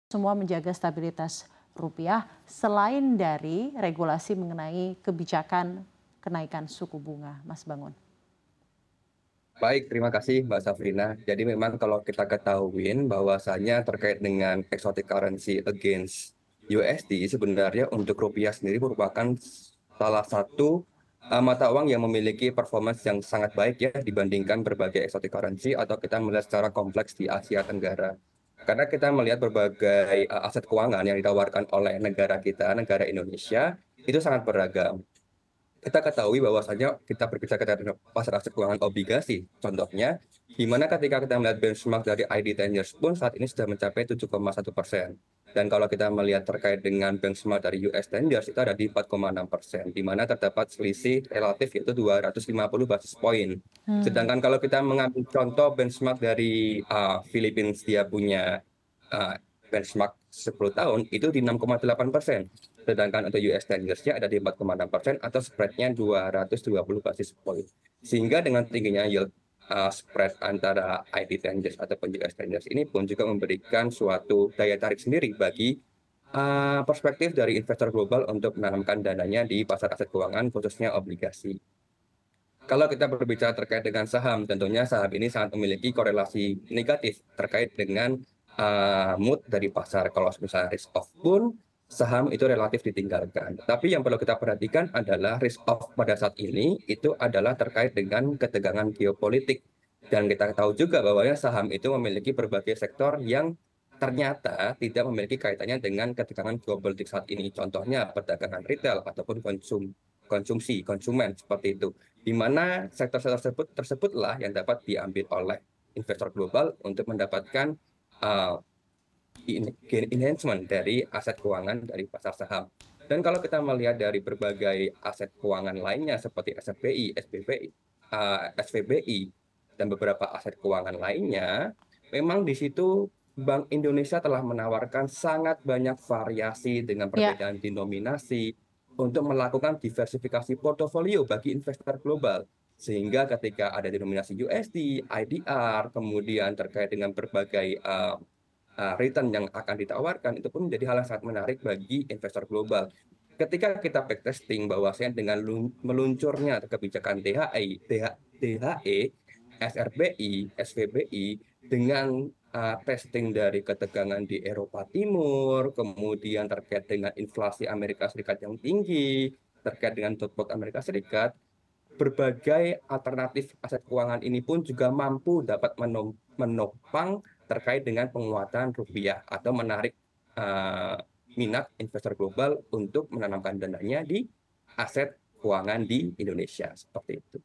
semua menjaga stabilitas rupiah selain dari regulasi mengenai kebijakan kenaikan suku bunga, Mas Bangun? Baik, terima kasih Mbak Safrina. Jadi memang kalau kita ketahuin bahwasanya terkait dengan exotic currency against USD, sebenarnya untuk rupiah sendiri merupakan salah satu mata uang yang memiliki performance yang sangat baik ya dibandingkan berbagai exotic currency atau kita melihat secara kompleks di Asia Tenggara. Karena kita melihat berbagai aset keuangan yang ditawarkan oleh negara kita, negara Indonesia, itu sangat beragam. Kita ketahui bahwasanya kita berbicara tentang pasar aset keuangan obligasi. Contohnya, di mana ketika kita melihat benchmark dari ID 10 years pun saat ini sudah mencapai 7,1%. Dan kalau kita melihat terkait dengan benchmark dari US 10 years itu ada di 4,6%, di mana terdapat selisih relatif yaitu 250 basis point. Sedangkan kalau kita mengambil contoh benchmark dari Philippines, dia punya uh, benchmark 10 tahun itu di 6,8%. Sedangkan untuk US 10 years-nya ada di 4,6% atau spread-nya 220 basis point. Sehingga dengan tingginya yield spread antara ID 10 years ataupun US 10 years ini pun juga memberikan suatu daya tarik sendiri bagi perspektif dari investor global untuk menanamkan dananya di pasar aset keuangan khususnya obligasi. Kalau kita berbicara terkait dengan saham, tentunya saham ini sangat memiliki korelasi negatif terkait dengan mood dari pasar. Kalau misalnya risk off pun saham itu relatif ditinggalkan. Tapi yang perlu kita perhatikan adalah risk off pada saat ini itu adalah terkait dengan ketegangan geopolitik. Dan kita tahu juga bahwa saham itu memiliki berbagai sektor yang ternyata tidak memiliki kaitannya dengan ketegangan geopolitik saat ini. Contohnya perdagangan retail ataupun konsumsi, konsumen seperti itu. Di mana sektor-sektor tersebutlah yang dapat diambil oleh investor global untuk mendapatkan uh, gain enhancement dari aset keuangan dari pasar saham. Dan kalau kita melihat dari berbagai aset keuangan lainnya seperti SFBI, SBBI, SVBI, dan beberapa aset keuangan lainnya, memang di situ Bank Indonesia telah menawarkan sangat banyak variasi dengan Ya, perbedaan denominasi untuk melakukan diversifikasi portofolio bagi investor global. Sehingga ketika ada denominasi USD, IDR, kemudian terkait dengan berbagai return yang akan ditawarkan, itu pun menjadi hal yang sangat menarik bagi investor global. Ketika kita backtesting bahwasanya dengan meluncurnya kebijakan DHE, SRBI, SVBI, dengan testing dari ketegangan di Eropa Timur, kemudian terkait dengan inflasi Amerika Serikat yang tinggi, terkait dengan dot Amerika Serikat, berbagai alternatif aset keuangan ini pun juga mampu dapat menopang terkait dengan penguatan rupiah atau menarik minat investor global untuk menanamkan dananya di aset keuangan di Indonesia seperti itu.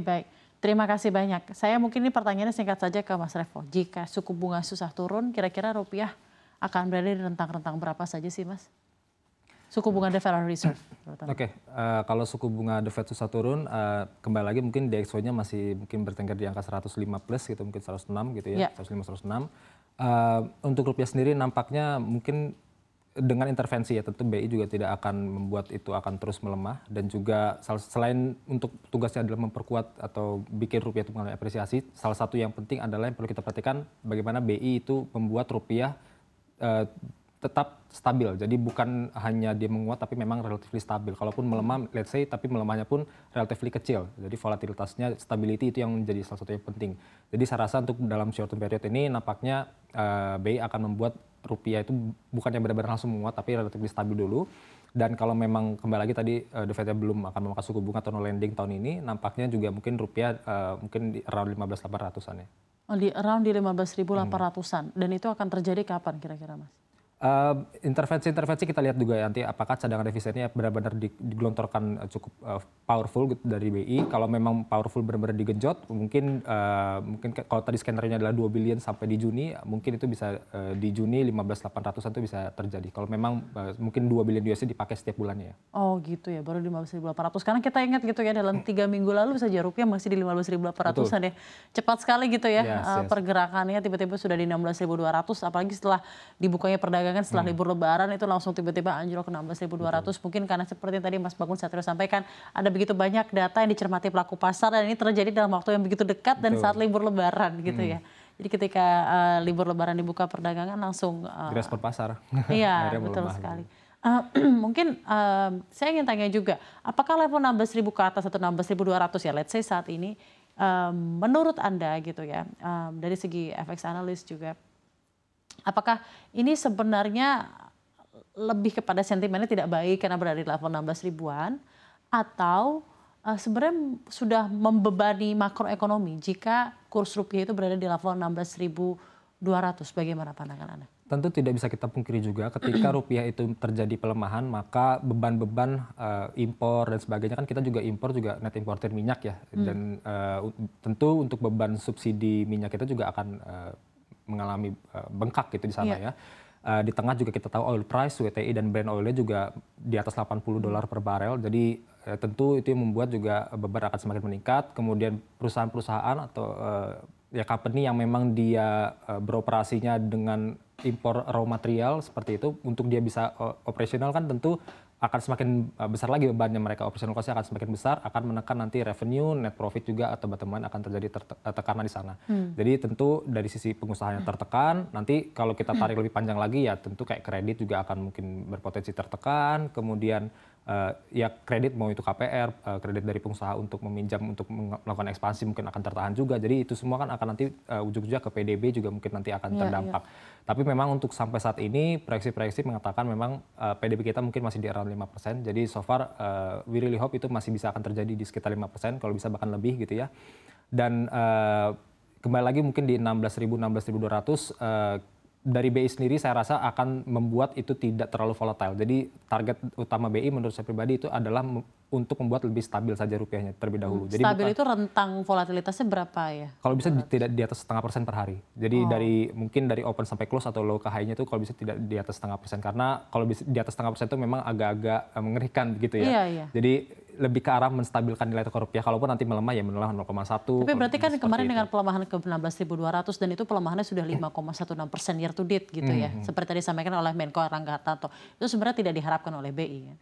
baik. Terima kasih banyak. Saya mungkin ini pertanyaannya singkat saja ke Mas Revo. Jika suku bunga susah turun, kira-kira rupiah akan berada di rentang-rentang berapa saja sih, Mas? Suku bunga The Federal Reserve, terutama. Oke, kalau suku bunga The Fed susah turun, kembali lagi mungkin DXY-nya masih mungkin bertengger di angka 105 plus gitu, mungkin 106 gitu ya, 105-106. Untuk rupiah sendiri nampaknya mungkin dengan intervensi ya, tentu BI juga tidak akan membuat itu akan terus melemah, dan juga selain untuk tugasnya adalah memperkuat atau bikin rupiah itu mengalami apresiasi, salah satu yang penting adalah yang perlu kita perhatikan bagaimana BI itu membuat rupiah tetap stabil. Jadi bukan hanya dia menguat tapi memang relatif stabil. Kalaupun melemah, let's say, tapi melemahnya pun relatif kecil. Jadi volatilitasnya, stability itu yang menjadi salah satu yang penting. Jadi saya rasa untuk dalam short term period ini nampaknya BI akan membuat rupiah itu bukan yang benar-benar langsung menguat tapi relatif stabil dulu. Dan kalau memang kembali lagi tadi The Fed belum akan memangkas suku bunga atau no lending tahun ini, nampaknya juga mungkin rupiah mungkin di around 15.800-an ya. Oh, di around di 15.800-an. Dan itu akan terjadi kapan kira-kira, Mas? Intervensi kita lihat juga ya, nanti apakah cadangan devisanya benar-benar digelontorkan cukup powerful gitu dari BI. Kalau memang powerful benar-benar digenjot, mungkin kalau tadi skenario-nya adalah 2 billion sampai di Juni, mungkin itu bisa di Juni 15.800-an itu bisa terjadi. Kalau memang mungkin 2 billion USD dipakai setiap bulannya ya. Oh gitu ya, baru 15.800. Karena kita ingat gitu ya, dalam 3 minggu lalu saja rupiah masih di 15.800-an ya. Cepat sekali gitu ya pergerakannya, tiba-tiba sudah di 16.200, apalagi setelah dibukanya perdagangan setelah libur lebaran itu langsung tiba-tiba anjlok ke 16.200. Mungkin karena seperti yang tadi Mas Bangun Satrio sampaikan, ada begitu banyak data yang dicermati pelaku pasar dan ini terjadi dalam waktu yang begitu dekat dan saat libur lebaran gitu ya. Jadi ketika libur Lebaran dibuka perdagangan langsung direspon pasar. Iya, betul sekali. Mungkin saya ingin tanya juga, apakah level 16.000 ke atas atau 16.200 ya, let's say saat ini, menurut Anda gitu ya, dari segi FX analis juga, apakah ini sebenarnya lebih kepada sentimennya tidak baik karena berada di level 16 ribuan, atau sebenarnya sudah membebani makroekonomi jika kurs rupiah itu berada di level 16.200, bagaimana pandangan Anda? Tentu tidak bisa kita pungkiri juga ketika rupiah itu terjadi pelemahan, maka beban-beban impor dan sebagainya, kan kita juga impor juga net importer minyak ya, dan tentu untuk beban subsidi minyak kita juga akan mengalami bengkak gitu di sana ya. Di tengah juga kita tahu oil price, WTI dan Brent oilnya juga di atas $80 per barel, jadi tentu itu yang membuat juga beban akan semakin meningkat. Kemudian perusahaan-perusahaan atau ya company yang memang dia beroperasinya dengan impor raw material seperti itu, untuk dia bisa operasional kan tentu akan semakin besar lagi bebannya mereka, operational cost-nya akan semakin besar, akan menekan nanti revenue, net profit juga atau bottom line akan terjadi tekanan di sana. Jadi tentu dari sisi pengusaha yang tertekan, nanti kalau kita tarik lebih panjang lagi ya tentu kayak kredit juga akan mungkin berpotensi tertekan, kemudian ya kredit mau itu KPR, kredit dari pengusaha untuk meminjam untuk melakukan ekspansi mungkin akan tertahan juga. Jadi itu semua kan akan nanti ujung-ujungnya ke PDB juga mungkin nanti akan terdampak. Tapi memang untuk sampai saat ini proyeksi-proyeksi mengatakan memang PDB kita mungkin masih di around 5%. Jadi so far we really hope itu masih bisa akan terjadi di sekitar 5%, kalau bisa bahkan lebih gitu ya. Dan kembali lagi mungkin di 16.000, 16.200 dari BI sendiri saya rasa akan membuat itu tidak terlalu volatile. Jadi target utama BI menurut saya pribadi itu adalah untuk membuat lebih stabil saja rupiahnya terlebih dahulu. Jadi stabil itu rentang volatilitasnya berapa ya? Kalau bisa tidak di atas 0,5% per hari. Jadi mungkin dari open sampai close atau low ke high-nya itu kalau bisa tidak di atas 0,5%, karena kalau bisa di atas 0,5% itu memang agak-agak mengerikan gitu ya. Jadi lebih ke arah menstabilkan nilai tukar rupiah, kalaupun nanti melemah ya melemah 0,1. Tapi berarti kan kemarin dengan pelemahan ke 16.200 dan itu pelemahannya sudah 5,16% year to date gitu ya. Seperti tadi disampaikan oleh Menko Erlangga Hartarto. Itu sebenarnya tidak diharapkan oleh BI ya.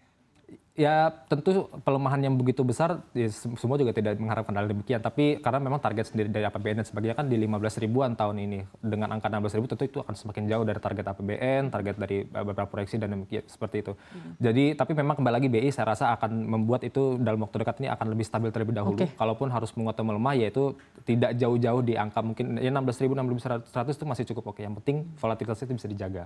Ya tentu pelemahan yang begitu besar ya, semua juga tidak mengharapkan hal demikian, tapi karena memang target sendiri dari APBN dan sebagainya kan di 15 ribuan tahun ini, dengan angka 16 ribu tentu itu akan semakin jauh dari target APBN, target dari beberapa proyeksi dan demikian seperti itu. Jadi tapi memang kembali lagi BI saya rasa akan membuat itu dalam waktu dekat ini akan lebih stabil terlebih dahulu. Kalaupun harus menguat atau melemah yaitu tidak jauh-jauh di angka mungkin ya 16.000, 16.100 itu masih cukup oke. Yang penting volatilitasnya itu bisa dijaga.